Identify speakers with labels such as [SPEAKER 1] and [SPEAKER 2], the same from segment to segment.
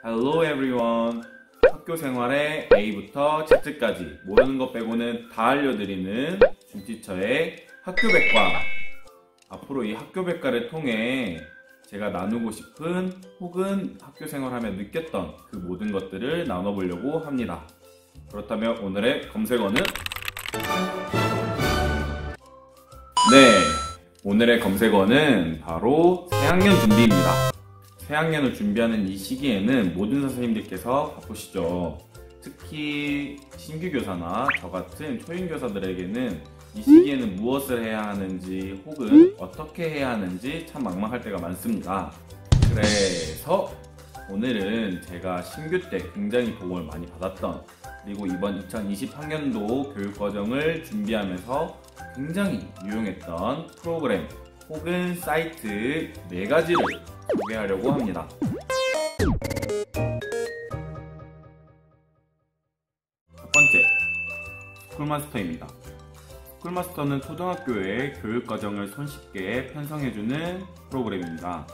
[SPEAKER 1] Hello everyone. 학교 생활의 A부터 Z까지 모르는 것 빼고는 다 알려드리는 준티처의 학교백과. 앞으로 이 학교백과를 통해 제가 나누고 싶은 혹은 학교 생활하며 느꼈던 그 모든 것들을 나눠보려고 합니다. 그렇다면 오늘의 검색어는? 네, 오늘의 검색어는 바로 새학년 준비입니다. 새학년을 준비하는 이 시기에는 모든 선생님들께서 바쁘시죠. 특히 신규 교사나 저 같은 초임 교사들에게는 이 시기에는 무엇을 해야 하는지 혹은 어떻게 해야 하는지 참 막막할 때가 많습니다. 그래서 오늘은 제가 신규 때 굉장히 도움을 많이 받았던, 그리고 이번 2020학년도 교육과정을 준비하면서 굉장히 유용했던 프로그램 혹은 사이트 4가지를 소개하려고 합니다. 첫 번째, 스쿨마스터입니다. 스쿨마스터는 초등학교의 교육과정을 손쉽게 편성해주는 프로그램입니다.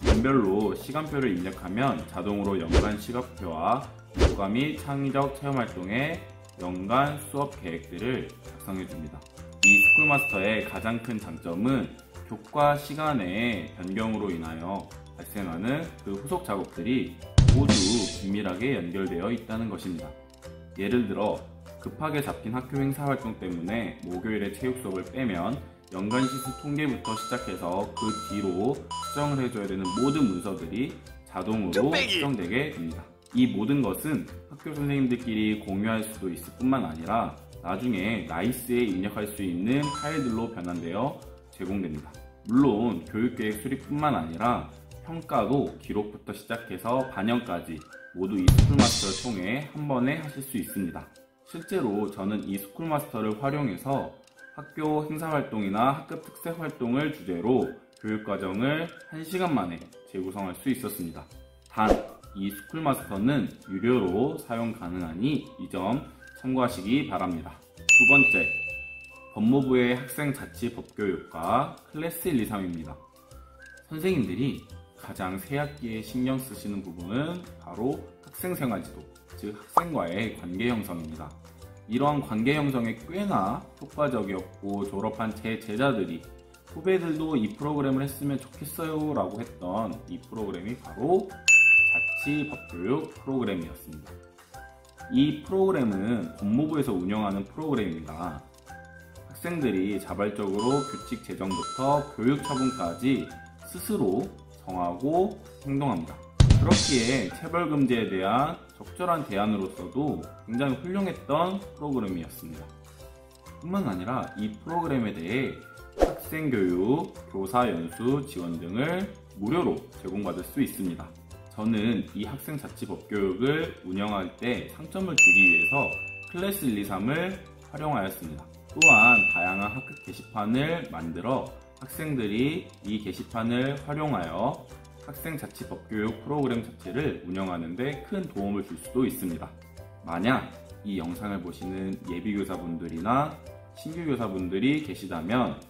[SPEAKER 1] 연별로 시간표를 입력하면 자동으로 연간 시간표와 교과 및 창의적 체험활동의 연간 수업 계획들을 작성해줍니다. 이 스쿨마스터의 가장 큰 장점은 교과 시간의 변경으로 인하여 발생하는 그 후속 작업들이 모두 긴밀하게 연결되어 있다는 것입니다. 예를 들어 급하게 잡힌 학교 행사 활동 때문에 목요일에 체육 수업을 빼면 연간 시수 통계부터 시작해서 그 뒤로 수정을 해줘야 되는 모든 문서들이 자동으로 수정되게 됩니다. 이 모든 것은 학교 선생님들끼리 공유할 수도 있을 뿐만 아니라 나중에 나이스에 입력할 수 있는 파일들로 변환되어 제공됩니다. 물론 교육계획 수립뿐만 아니라 평가도 기록부터 시작해서 반영까지 모두 이 스쿨마스터를 통해 한 번에 하실 수 있습니다. 실제로 저는 이 스쿨마스터를 활용해서 학교 행사활동이나 학급 특색활동을 주제로 교육과정을 1시간 만에 재구성할 수 있었습니다. 단, 이 스쿨마스터는 유료로 사용 가능하니 이 점 참고하시기 바랍니다. 두 번째, 법무부의 학생자치법교육과 클래스 1, 2, 3입니다. 선생님들이 가장 새학기에 신경 쓰시는 부분은 바로 학생생활지도, 즉 학생과의 관계 형성입니다. 이러한 관계 형성에 꽤나 효과적이었고 졸업한 제 제자들이 후배들도 이 프로그램을 했으면 좋겠어요 라고 했던 이 프로그램이 바로 자치법교육 프로그램이었습니다. 이 프로그램은 법무부에서 운영하는 프로그램입니다. 학생들이 자발적으로 규칙 제정부터 교육 처분까지 스스로 정하고 행동합니다. 그렇기에 체벌금지에 대한 적절한 대안으로서도 굉장히 훌륭했던 프로그램이었습니다. 뿐만 아니라 이 프로그램에 대해 학생교육, 교사연수 지원 등을 무료로 제공받을 수 있습니다. 저는 이 학생자치법교육을 운영할 때 상점을 주기 위해서 클래스 1, 2, 3을 활용하였습니다. 또한 다양한 학급 게시판을 만들어 학생들이 이 게시판을 활용하여 학생자치법교육 프로그램 자체를 운영하는 데 큰 도움을 줄 수도 있습니다. 만약 이 영상을 보시는 예비교사분들이나 신규교사분들이 계시다면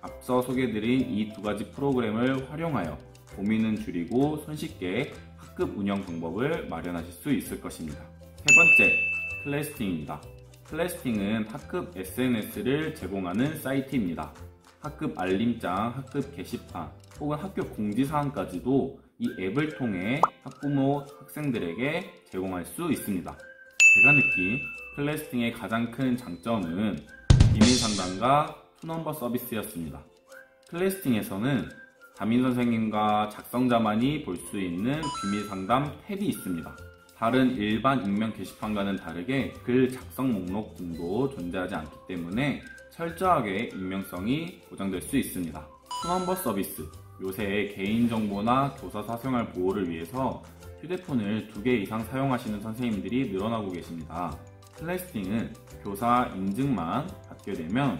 [SPEAKER 1] 앞서 소개드린 이 2가지 프로그램을 활용하여 고민은 줄이고 손쉽게 학급 운영 방법을 마련하실 수 있을 것입니다. 세 번째, 클래스팅입니다. 클래스팅은 학급 SNS를 제공하는 사이트입니다. 학급 알림장, 학급 게시판, 혹은 학교 공지사항까지도 이 앱을 통해 학부모, 학생들에게 제공할 수 있습니다. 제가 느낀 클래스팅의 가장 큰 장점은 비밀상담과 투넘버 서비스였습니다. 클래스팅에서는 담임선생님과 작성자만이 볼 수 있는 비밀상담 탭이 있습니다. 다른 일반 익명 게시판과는 다르게 글 작성 목록 등도 존재하지 않기 때문에 철저하게 익명성이 보장될 수 있습니다. 투넘버 서비스, 요새 개인정보나 교사 사생활 보호를 위해서 휴대폰을 2개 이상 사용하시는 선생님들이 늘어나고 계십니다. 클래스팅은 교사 인증만 받게 되면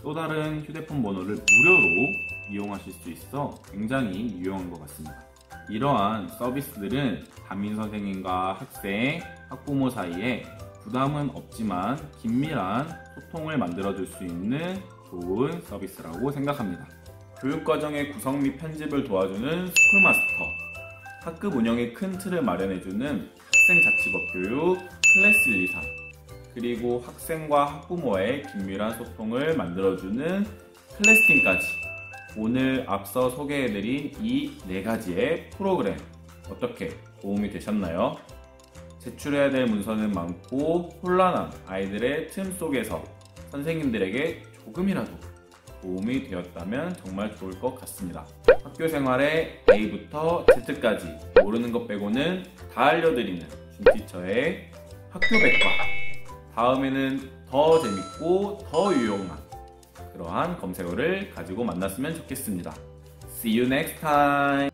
[SPEAKER 1] 또 다른 휴대폰 번호를 무료로 이용하실 수 있어 굉장히 유용한 것 같습니다. 이러한 서비스들은 담임선생님과 학생, 학부모 사이에 부담은 없지만 긴밀한 소통을 만들어줄 수 있는 좋은 서비스라고 생각합니다. 교육과정의 구성 및 편집을 도와주는 스쿨마스터, 학급 운영에 큰 틀을 마련해주는 학생자치법 교육 클래스 1, 2, 3, 그리고 학생과 학부모의 긴밀한 소통을 만들어주는 클래스팀까지, 오늘 앞서 소개해드린 이 4가지의 프로그램 어떻게 도움이 되셨나요? 제출해야 될 문서는 많고 혼란한 아이들의 틈 속에서 선생님들에게 조금이라도 도움이 되었다면 정말 좋을 것 같습니다. 학교 생활의 A부터 Z까지 모르는 것 빼고는 다 알려드리는 준티처의 학교백과, 다음에는 더 재밌고 더 유용한 그러한 검색어를 가지고 만났으면 좋겠습니다. See you next time.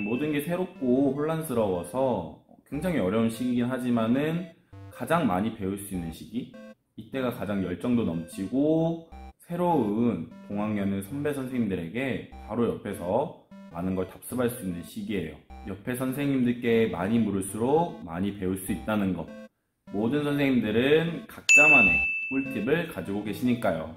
[SPEAKER 1] 모든 게 새롭고 혼란스러워서 굉장히 어려운 시기이긴 하지만은 가장 많이 배울 수 있는 시기, 이때가 가장 열정도 넘치고 새로운 동학년의 선배 선생님들에게 바로 옆에서 많은 걸 답습할 수 있는 시기예요. 옆에 선생님들께 많이 물을수록 많이 배울 수 있다는 것, 모든 선생님들은 각자만의 꿀팁을 가지고 계시니까요.